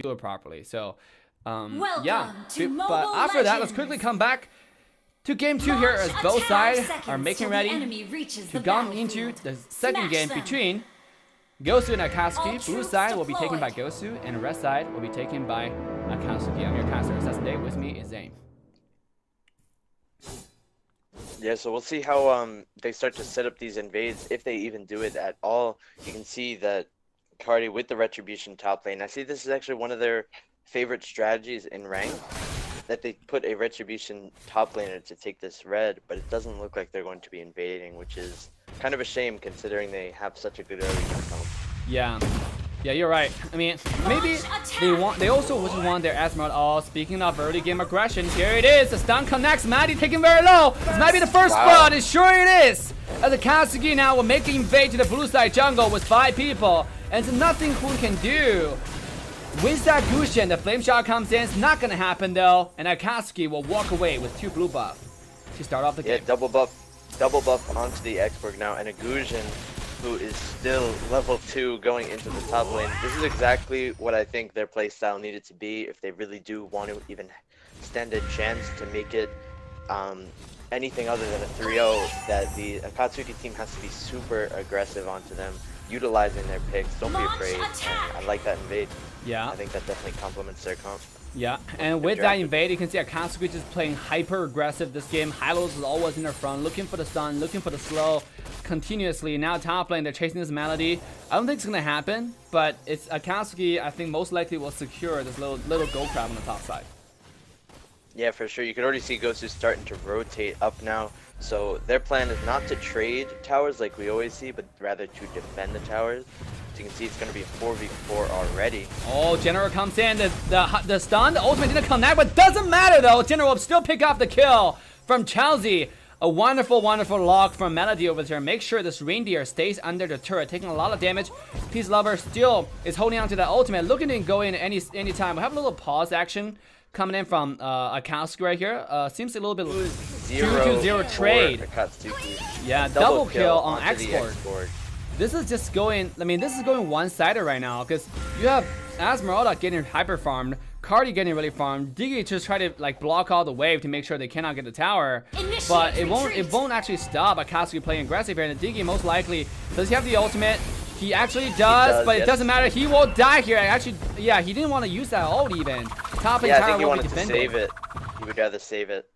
do it properly. So, Welcome yeah. to But Mobile after that, let's Legends. quickly come back to game 2 here as both sides are making ready to go into the second game between GOSU and AKATSUKI. Blue side will be taken by GOSU, and red side will be taken by AKATSUKI. I'm your caster, Assasin. With me is Zane. Yeah, so we'll see how they start to set up these invades, if they even do it at all. You can see that Cardi with the Retribution top lane. I see this is actually one of their favorite strategies in rank, that they put a Retribution top laner to take this red, but it doesn't look like they're going to be invading, which is kind of a shame considering they have such a good early game comp. Yeah, you're right. I mean, maybe they also just want their Esmeralda. Oh, speaking of early game aggression, here it is. The stun connects. Maddie taking very low. This might be the first spot. It sure it is. As AKATSUKI now will make the invade to the blue side jungle with 5 people, and it's nothing Hoon can do. With that Gusion, the flame shot comes in. It's not gonna happen though, and AKATSUKI will walk away with 2 blue buff to start off the game. Yeah, double buff onto the Exborg now, and a Gusion who is still level 2 going into the top lane. This is exactly what I think their playstyle needed to be if they really do want to even stand a chance to make it anything other than a 3-0, that the AKATSUKI team has to be super aggressive onto them, utilizing their picks. Don't be afraid. I like that invade. Yeah. I think that definitely complements their comp. Yeah, and with that invade, you can see AKATSUKI just playing hyper aggressive this game. Hylos is always in their front, looking for the stun, looking for the slow continuously. Now top lane, they're chasing this Melody. I don't think it's gonna happen, but it's AKATSUKI, I think most likely will secure this little gold crab on the top side. Yeah, for sure. You can already see GOSU starting to rotate up now. So their plan is not to trade towers like we always see, but rather to defend the towers. So you can see it's going to be a 4v4 already. Oh, General comes in. The stun, the ultimate didn't connect, but doesn't matter though. General will still pick up the kill from Chelsea. A wonderful, wonderful lock from Melody over there. Make sure this reindeer stays under the turret, taking a lot of damage. Peace Lover still is holding on to that ultimate, looking to go in any time. We have a little pause action coming in from AKATSUKI right here. Seems a little bit 2-0 trade. Yeah, double kill on Exborg. This is just going, I mean, this is going one-sided right now, because you have Esmeralda getting hyper farmed, Cardi getting really farmed, Diggy just try to like block all the wave to make sure they cannot get the tower. But it won't actually stop AKATSUKI playing aggressive here, and Diggy most likely, does he have the ultimate? He actually does, but it doesn't matter. He will die here. Actually, yeah, he didn't want to use that ult even. Top yeah, I think he wanted to save it. He would rather save it.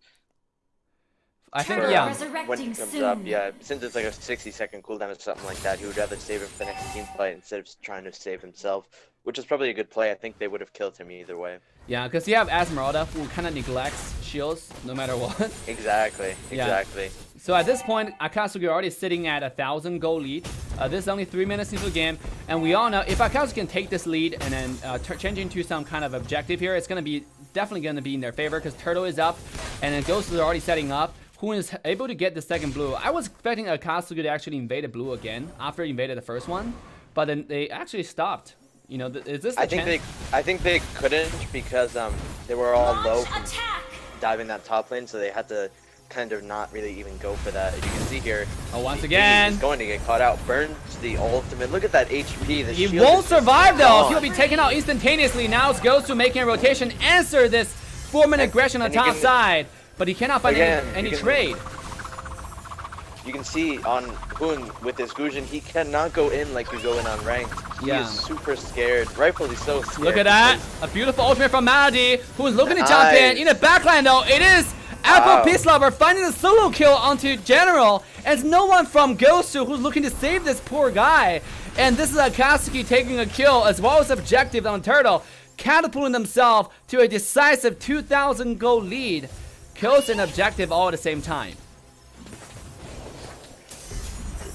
I think, yeah. When it comes up, yeah, since it's like a 60-second cooldown or something like that, he would rather save it for the next team fight instead of trying to save himself, which is probably a good play. I think they would have killed him either way. Yeah, because you have Esmeralda, who kind of neglects shields no matter what. Exactly. Yeah. So at this point, AKATSUKI already sitting at 1,000 goal lead. This is only 3 minutes into the game, and we all know if AKATSUKI can take this lead and then change into some kind of objective here, it's definitely going to be in their favor, because Turtle is up, and then GOSU is already setting up. Who is able to get the second blue? I was expecting AKATSUKI to actually invade a blue again after he invaded the first one, but then they actually stopped. You know, is this? I think they couldn't, because they were all low from diving that top lane, so they had to kind of not really even go for that. As you can see here, once again, he's going to get caught out. Burns the ultimate. Look at that HP. He won't survive though. He'll be taken out instantaneously. Now it's GOSU making a rotation, answer this 4-minute aggression on the top side. But he cannot find any trade. You can see on Hoon with his Gusion, he cannot go in like you go in on ranked. He is super scared, rightfully so scared. Look at that, a beautiful ultimate from Melody, who is looking to jump in the backline though. It is Apple Peace Lover finding a solo kill onto General, and it's no one from GOSU who's looking to save this poor guy. And this is AKATSUKI taking a kill as well as objective on Turtle, catapulting themselves to a decisive 2,000 goal lead. Kills and objective all at the same time.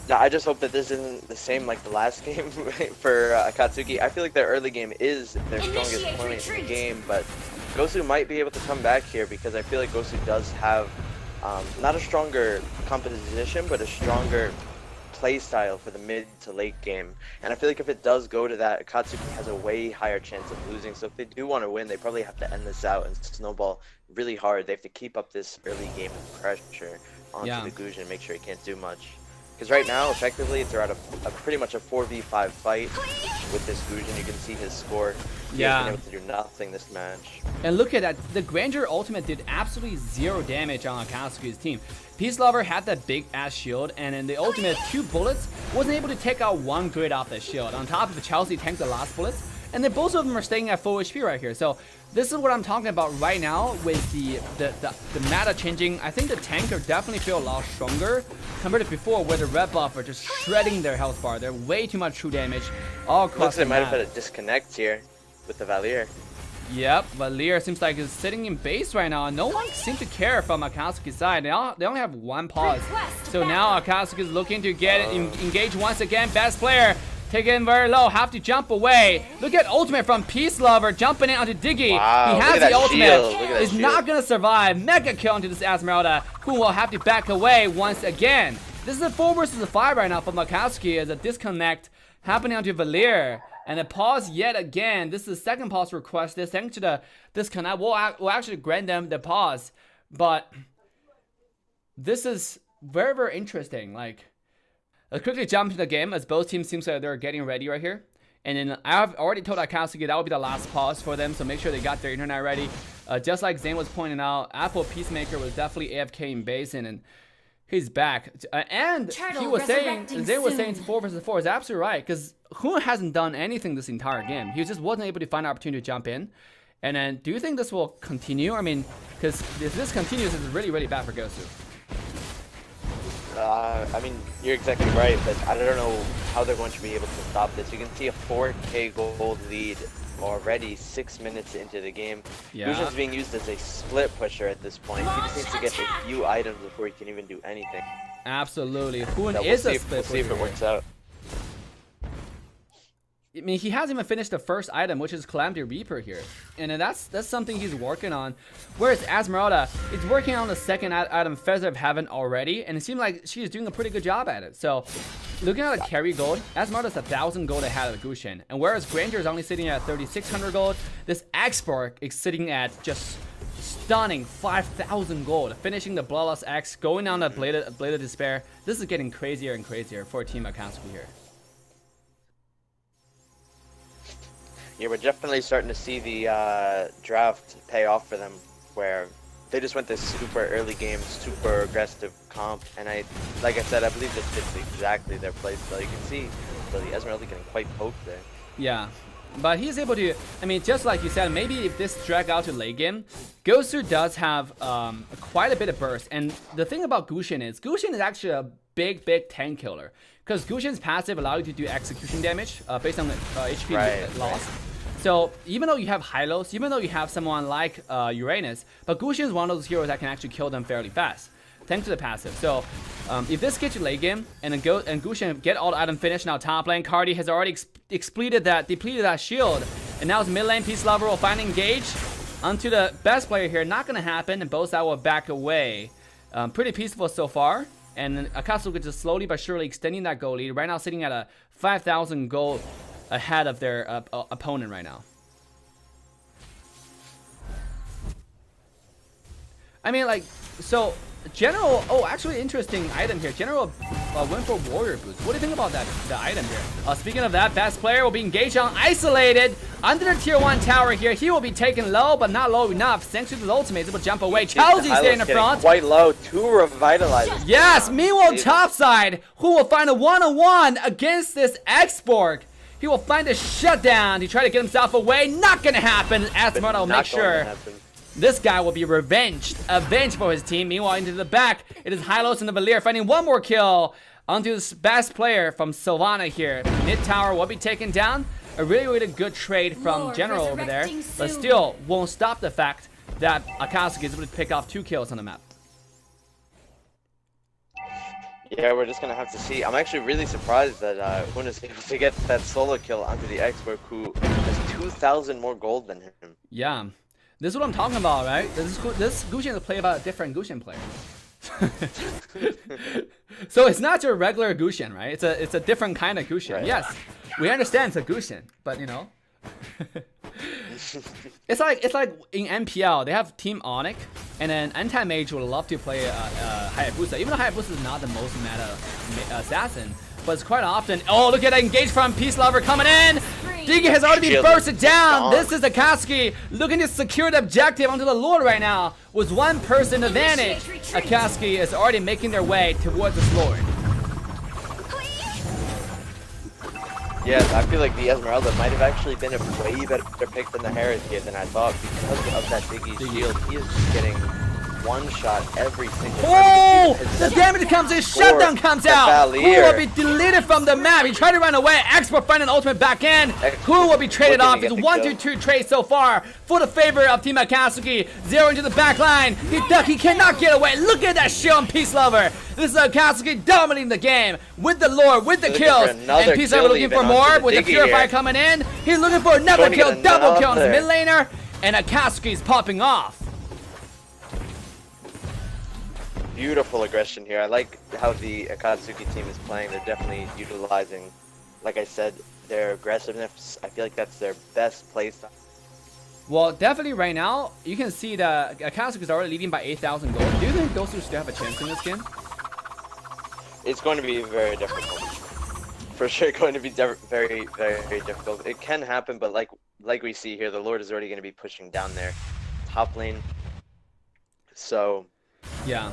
Now, I just hope that this isn't the same like the last game for AKATSUKI. I feel like their early game is their strongest point in the game, but GOSU might be able to come back here, because I feel like GOSU does have not a stronger composition, but a stronger play style for the mid to late game. And I feel like if it does go to that, AKATSUKI has a way higher chance of losing. So if they do want to win, they probably have to end this out and snowball really hard. They have to keep up this early game pressure onto the Gusion and make sure he can't do much. Because right now, effectively, they're at a pretty much a 4v5 fight with this Gusion. You can see his score Yeah. Been able to do nothing this match. And look at that, the Grandeur ultimate did absolutely 0 damage on Akatsuki's team. Peace Lover had that big ass shield, and in the ultimate 2 bullets wasn't able to take out 1 grid off that shield. On top of it, Chelsea tanked the last bullets, and then both of them are staying at full HP right here. So this is what I'm talking about right now with the meta changing. I think the tanker definitely feel a lot stronger compared to before, where the red buff are just shredding their health bar. They're way too much true damage all across Looks the like they might map. have had a disconnect here with the Valier. Yep, Valier seems like is sitting in base right now, and no one seems to care from Akatsuki's side. They only have 1 pause. So now Akatsuki is looking to get engaged once again. Best player, take it in very low, have to jump away. Look at ultimate from Peace Lover, jumping in onto Diggy. Wow, he has the ultimate, is shield. not gonna survive. Mega kill onto this Esmeralda, who will have to back away once again. This is a 4 versus 5 right now from Akatsuki as a disconnect happening onto Valier. And a pause yet again. This is the second pause requested. Thanks to the disconnect, we'll actually grant them the pause. But this is very, very interesting. Like, let's quickly jump into the game as both teams seems like they're getting ready right here. And then I've already told Akatsuki that will be the last pause for them, so make sure they got their internet ready. Just like Zane was pointing out, Apple Peacemaker was definitely AFK in basin, and he's back. And he was saying, Zane was saying 4 versus 4 is absolutely right, because Hoon hasn't done anything this entire game. He just wasn't able to find an opportunity to jump in. And then, do you think this will continue? I mean, because if this continues, it's really, really bad for GOSU. I mean, you're exactly right, but I don't know how they're going to be able to stop this. You can see a 4K gold lead already 6 minutes into the game. Yeah. Gushin's being used as a split pusher at this point. He just needs to get a few items before he can even do anything. Absolutely. Hoon So is a split we'll see if it pusher. works out. I mean, he hasn't even finished the first item, which is Calamity Reaper here. And that's something he's working on. Whereas Esmeralda is working on the second item, Feather of Heaven, already. And it seems like she's doing a pretty good job at it. So, looking at the carry gold, Esmeralda's 1,000 gold ahead of Gushin. And whereas Granger is only sitting at 3,600 gold, this X-Spark is sitting at just stunning 5,000 gold. Finishing the Bloodlust X, going down the Blade of Despair. This is getting crazier and crazier for Team Akatsuki here. Yeah, we're definitely starting to see the draft pay off for them, where they just went this super early game, super aggressive comp, and like I said, I believe this fits exactly their play style. You can see the Esmeralda getting quite poked there. Yeah, but he's able to, I mean, just like you said, maybe if this drag out to late game, GOSU does have quite a bit of burst, and the thing about Gushin is actually a big tank killer, because Gushin's passive allows you to do execution damage based on the HP loss. So even though you have Hylos, even though you have someone like Uranus, but Gushin is one of those heroes that can actually kill them fairly fast, thanks to the passive. So if this gets you late game, and Gushin get all the item finished, now top lane, Cardi has already depleted that shield, and now it's mid lane, Peace Lover will finally engage onto the best player here. Not gonna happen, and both side will back away. Pretty peaceful so far, and Akatsuki just slowly but surely extending that gold lead. Right now sitting at a 5,000 gold ahead of their opponent right now. I mean, like, so General, actually interesting item here. General went for Warrior Boost. What do you think about that, the item here? Speaking of that, best player will be engaged on Isolated under the tier 1 tower here. He will be taken low, but not low enough. Thanks to his ultimate, able to jump away. Chelsea's there in the front. Quite low, 2 revitalizers. Yes, meanwhile, topside, who will find a 1-on-1 against this X-Borg. He will find a shutdown to try to get himself away. Not gonna happen. Esmeralda will make sure this guy will be avenged for his team. Meanwhile, into the back, it is Hylos and the Valier finding one more kill onto this best player from Sylvana here. Mid tower will be taken down. A really good trade from General over there, but still won't stop the fact that Akatsuki is able to pick off 2 kills on the map. Yeah, we're just gonna have to see. I'm actually really surprised that Hoon is able to get that solo kill onto the expert who has 2,000 more gold than him. Yeah, this is what I'm talking about, right? This Gushin is a play about a different Gushin player. So it's not your regular Gushin, right? It's a different kind of Gushin. Right. Yes, we understand it's a Gushin, but you know. It's like in MPL they have Team Onyx, and then Anti-Mage would love to play Hayabusa, even though Hayabusa is not the most meta assassin, but it's quite often. Oh, look at that engage from Peace Lover coming in. Diggy has already been Shield bursted is down. gone. This is AKATSUKI looking to secure the objective onto the Lord right now. With one person advantage, AKATSUKI is already making their way towards this Lord. Yes, I feel like the Esmeralda might have actually been a way better pick than the Harris here than I thought because of that Diggy shield. He is just getting one shot every single time. Oh! The damage comes in, shutdown comes out. Who will be deleted from the map? He tried to run away. Expert find an ultimate back end. Who will be traded off? It's 1-2 trade so far for the favor of Team AKATSUKI. 0 into the back line. He cannot get away. Look at that shield on Peace Lover. This is AKATSUKI dominating the game with the Lord, with the kills. And Peace Lover looking for more with the Purifier coming in. He's looking for another kill, double kill on his mid laner. And AKATSUKI is popping off. Beautiful aggression here. I like how the AKATSUKI team is playing. They're definitely utilizing, like I said, their aggressiveness. I feel like that's their best play style. Well, definitely right now, you can see that AKATSUKI is already leading by 8,000 gold. Do you think GOSU still have a chance in this game? It's going to be very difficult. For sure going to be very, very, very difficult. It can happen, but like we see here, the Lord is already going to be pushing down there. Top lane. So... yeah.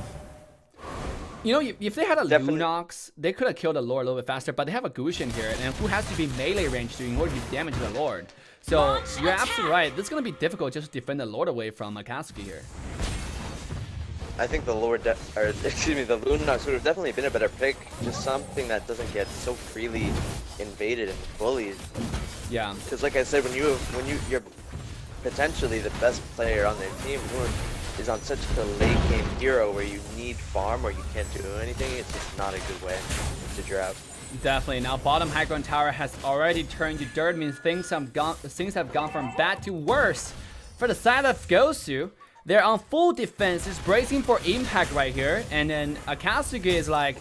You know, if they had a Lunox, they could have killed the Lord a little bit faster, but they have a Gushin here, and who has to be melee range in order to damage the Lord. So, you're absolutely right. This is going to be difficult just to defend the Lord away from AKATSUKI here. I think the Lord, the Lunox would have definitely been a better pick. Just something that doesn't get so freely invaded and bullied. Yeah. Because like I said, when you're potentially the best player on their team, who is on such a late game hero where you need farm or you can't do anything, it's just not a good way to draft. Definitely. Now bottom high ground tower has already turned to dirt, means things have gone from bad to worse. For the side of GOSU, they're on full defense, just bracing for impact right here, and then AKATSUKI is like,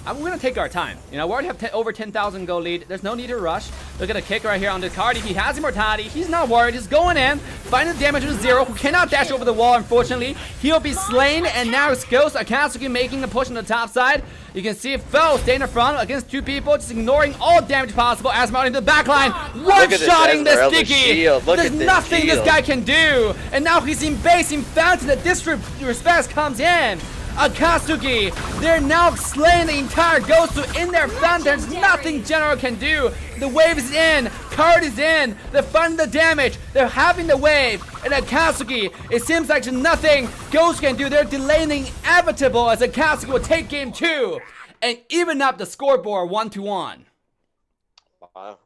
we're gonna take our time. You know, we already have over 10,000 gold lead. There's no need to rush. Look at the kick right here on the card. He has immortality. He's not worried. He's going in. Finding the damage to 0. Who cannot dash over the wall, unfortunately. He'll be slain. And now it's Ghost AKATSUKI making a push on the top side. You can see Foe staying in front against 2 people, just ignoring all damage possible as mounting the back line. One-shotting this Diggy. There's nothing this guy can do. And now he's in base, in Fountain. The disrespect comes in. AKATSUKI, they're now slaying the entire GOSU in their fountain. There's nothing General can do. The wave is in, card is in, they're funding the damage, they're having the wave, and AKATSUKI, it seems like there's nothing GOSU can do. They're delaying the inevitable as AKATSUKI will take game 2 and even up the scoreboard 1-1. Wow.